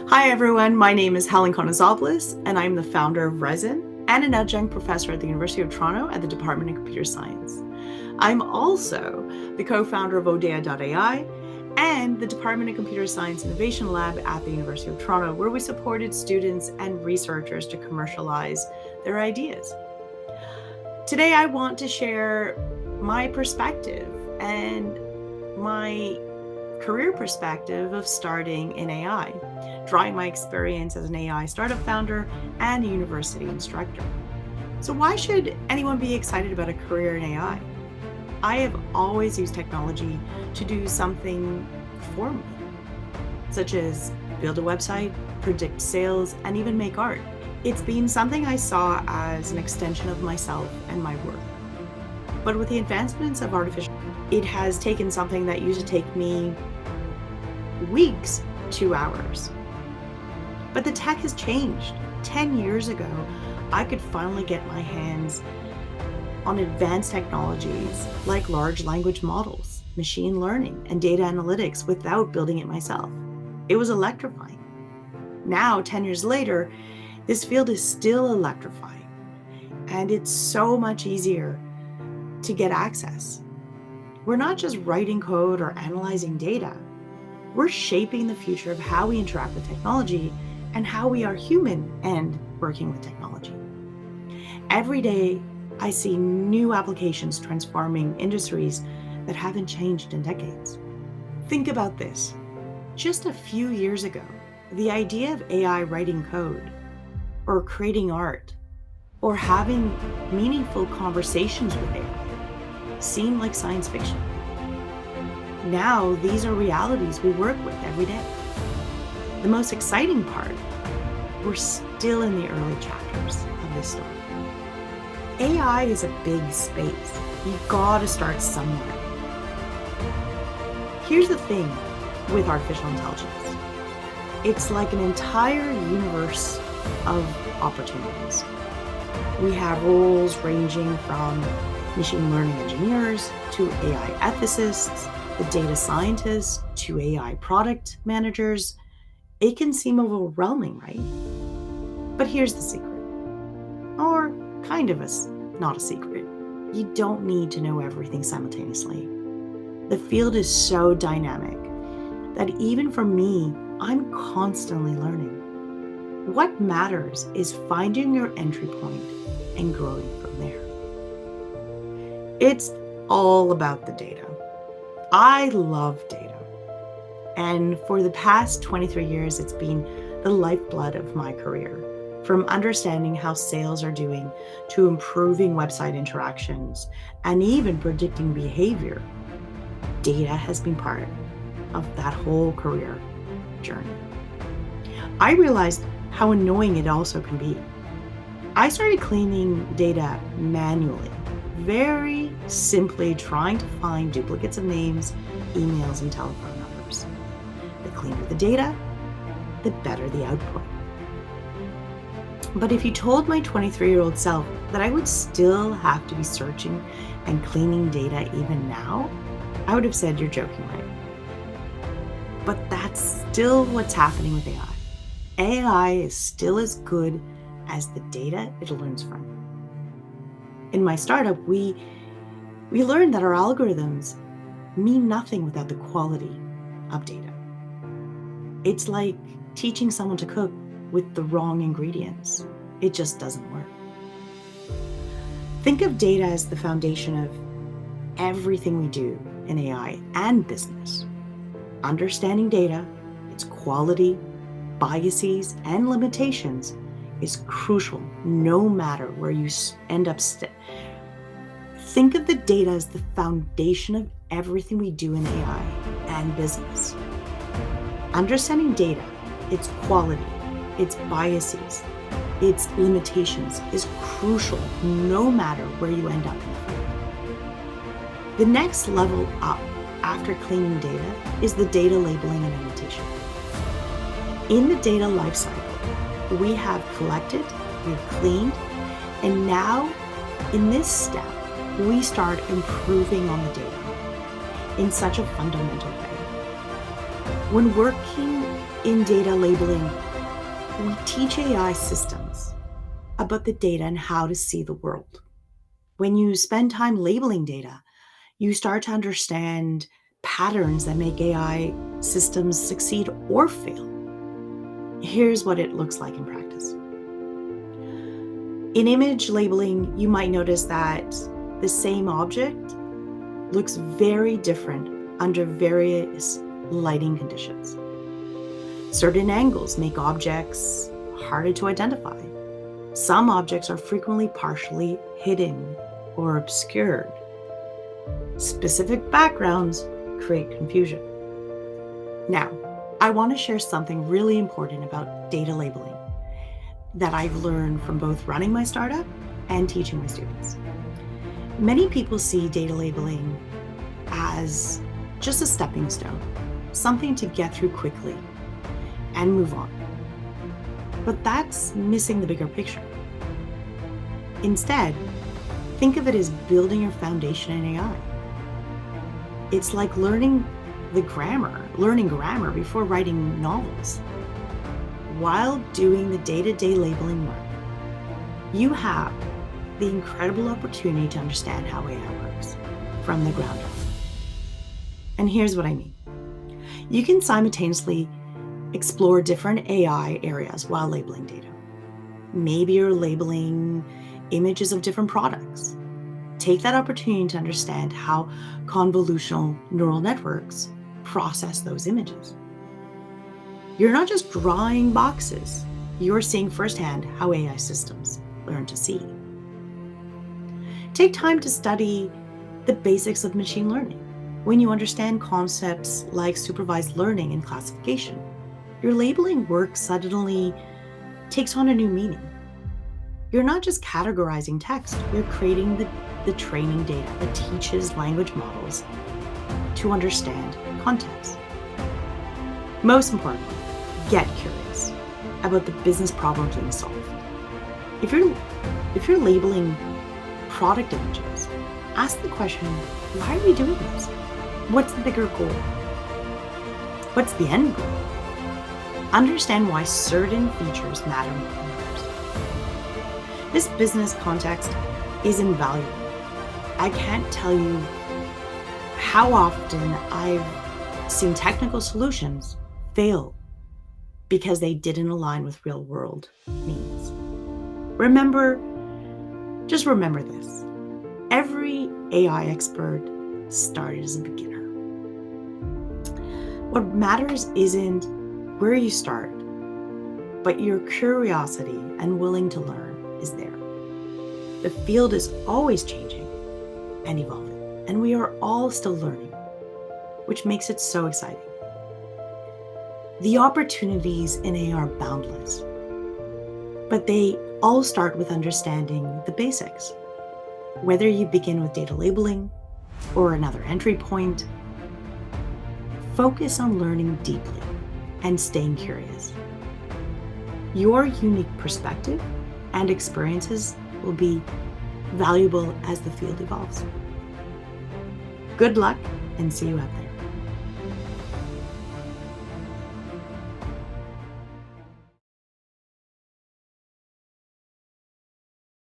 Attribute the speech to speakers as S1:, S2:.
S1: Hi everyone, my name is Helen Kontozopoulas and I'm the founder of Resin and an adjunct professor at the University of Toronto at the Department of Computer Science. I'm also the co-founder of Odea.ai and the Department of Computer Science Innovation Lab at the University of Toronto, where we supported students and researchers to commercialize their ideas. Today I want to share my perspective and my career perspective of starting in AI, drawing my experience as an AI startup founder and a university instructor. So why should anyone be excited about a career in AI? I have always used technology to do something for me, such as build a website, predict sales, and even make art. It's been something I saw as an extension of myself and my work. But with the advancements of artificial, it has taken something that used to take me weeks, 2 hours. But the tech has changed. 10 years ago, I could finally get my hands on advanced technologies like large language models, machine learning, and data analytics without building it myself. It was electrifying. Now, 10 years later, this field is still electrifying, and it's so much easier to get access. We're not just writing code or analyzing data. We're shaping the future of how we interact with technology and how we are human and working with technology. Every day, I see new applications transforming industries that haven't changed in decades. Think about this. Just a few years ago, the idea of AI writing code, or creating art, or having meaningful conversations with AI seemed like science fiction. Now, these are realities we work with every day. The most exciting part, we're still in the early chapters of this story. AI is a big space. You gotta start somewhere. Here's the thing with artificial intelligence. It's like an entire universe of opportunities. We have roles ranging from machine learning engineers to AI ethicists, the data scientists to AI product managers. It can seem overwhelming, right? But here's the secret, or kind of not a secret. You don't need to know everything simultaneously. The field is so dynamic that even for me, I'm constantly learning. What matters is finding your entry point and growing from there. It's all about the data. I love data. And for the past 23 years, it's been the lifeblood of my career. From understanding how sales are doing to improving website interactions and even predicting behavior, data has been part of that whole career journey. I realized how annoying it also can be. I started cleaning data manually, very simply trying to find duplicates of names, emails, and telephone numbers. The cleaner the data, the better the output. But if you told my 23-year-old self that I would still have to be searching and cleaning data even now, I would have said, you're joking, right? But that's still what's happening with AI. AI is still as good as the data it learns from. In my startup, we learned that our algorithms mean nothing without the quality of data. It's like teaching someone to cook with the wrong ingredients. It just doesn't work. Think of data as the foundation of everything we do in AI and business. Understanding data, its quality, biases, and limitations is crucial no matter where you end up. Think of the data as the foundation of everything we do in AI and business. Understanding data, its quality, its biases, its limitations is crucial no matter where you end up in the field. The next level up after cleaning data is the data labeling and annotation. In the data lifecycle, we have collected, we've cleaned, and now in this step, we start improving on the data in such a fundamental way. When working In data labeling, we teach AI systems about the data and how to see the world. When you spend time labeling data, you start to understand patterns that make AI systems succeed or fail. Here's what it looks like in practice. In image labeling, you might notice that the same object looks very different under various lighting conditions. Certain angles make objects harder to identify. Some objects are frequently partially hidden or obscured. Specific backgrounds create confusion. Now, I want to share something really important about data labeling that I've learned from both running my startup and teaching my students. Many people see data labeling as just a stepping stone, something to get through quickly and move on. But that's missing the bigger picture. Instead, think of it as building your foundation in AI. It's like learning grammar before writing novels. While doing the day-to-day labeling work, you have the incredible opportunity to understand how AI works from the ground up. And here's what I mean. You can simultaneously explore different AI areas while labeling data. Maybe you're labeling images of different products. Take that opportunity to understand how convolutional neural networks process those images. You're not just drawing boxes, you're seeing firsthand how AI systems learn to see. Take time to study the basics of machine learning. When you understand concepts like supervised learning and classification, your labeling work suddenly takes on a new meaning. You're not just categorizing text, you're creating the training data that teaches language models to understand context. Most importantly, get curious about the business problems being solved. If you're labeling product images, ask the question, why are we doing this? What's the bigger goal? What's the end goal? Understand why certain features matter more than others. This business context is invaluable. I can't tell you how often I've seen technical solutions fail because they didn't align with real world needs. Just remember this. Every AI expert started as a beginner. What matters isn't where you start, but your curiosity and willing to learn is there. The field is always changing and evolving, and we are all still learning, which makes it so exciting. The opportunities in AI are boundless, but they all start with understanding the basics. Whether you begin with data labeling or another entry point, focus on learning deeply and staying curious. Your unique perspective and experiences will be valuable as the field evolves. Good luck and see you out there.